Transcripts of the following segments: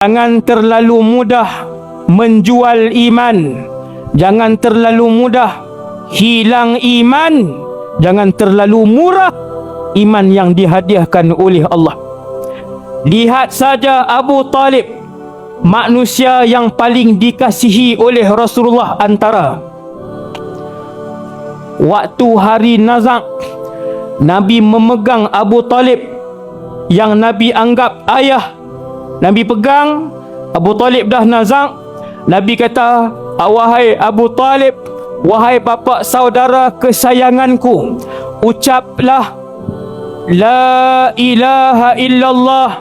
Jangan terlalu mudah menjual iman. Jangan terlalu mudah hilang iman. Jangan terlalu murah iman yang dihadiahkan oleh Allah. Lihat saja Abu Talib, manusia yang paling dikasihi oleh Rasulullah antara. Waktu hari Nazak, Nabi memegang Abu Talib yang Nabi anggap ayah. Nabi pegang, Abu Talib dah nazak. Nabi kata, wahai Abu Talib, wahai bapa saudara kesayanganku, ucaplah la ilaha illallah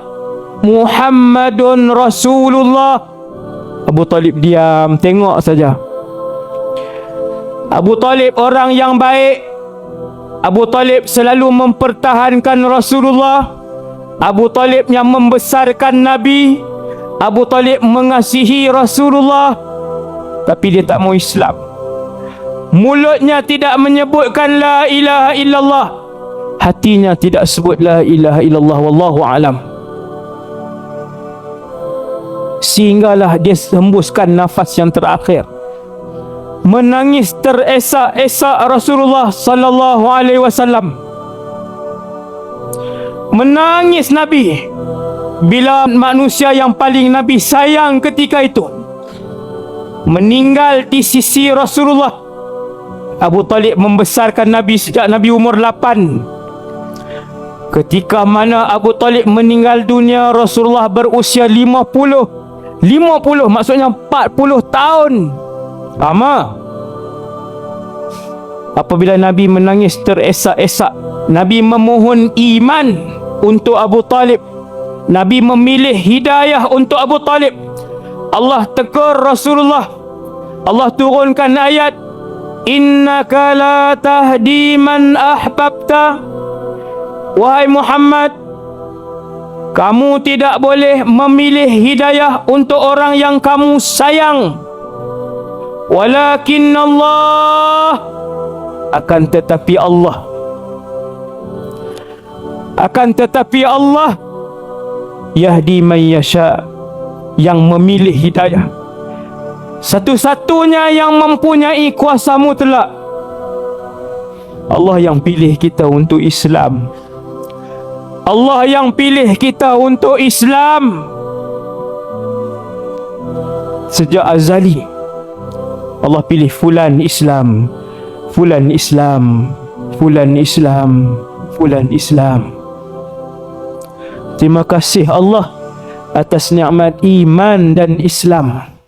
Muhammadun Rasulullah. Abu Talib diam, tengok saja. Abu Talib orang yang baik. Abu Talib selalu mempertahankan Rasulullah. Abu Talib yang membesarkan Nabi. Abu Talib mengasihi Rasulullah, tapi dia tak mau Islam. Mulutnya tidak menyebutkan la ilaha illallah, hatinya tidak sebut la ilaha illallah. Wallahu alam. Sehinggalah dia hembuskan nafas yang terakhir, menangis teresak-esak Rasulullah sallallahu alaihi wasallam. Menangis Nabi bila manusia yang paling Nabi sayang ketika itu meninggal di sisi Rasulullah. Abu Talib membesarkan Nabi sejak Nabi umur 8. Ketika mana Abu Talib meninggal dunia, Rasulullah berusia 50 maksudnya 40 tahun. Lama. Apabila Nabi menangis teresak-esak, Nabi memohon iman untuk Abu Talib. Nabi memilih hidayah untuk Abu Talib. Allah tegur Rasulullah. Allah turunkan ayat, innaka la tahdi man ahbabta. Wahai Muhammad, kamu tidak boleh memilih hidayah untuk orang yang kamu sayang. Walakin Allah, akan tetapi Allah yahdi man yasha, yang memilih hidayah. Satu-satunya yang mempunyai kuasa mutlak, Allah yang pilih kita untuk Islam. Allah yang pilih kita untuk Islam. Sejak azali Allah pilih fulan Islam, fulan Islam, fulan Islam, fulan Islam. Terima kasih Allah atas nikmat iman dan Islam.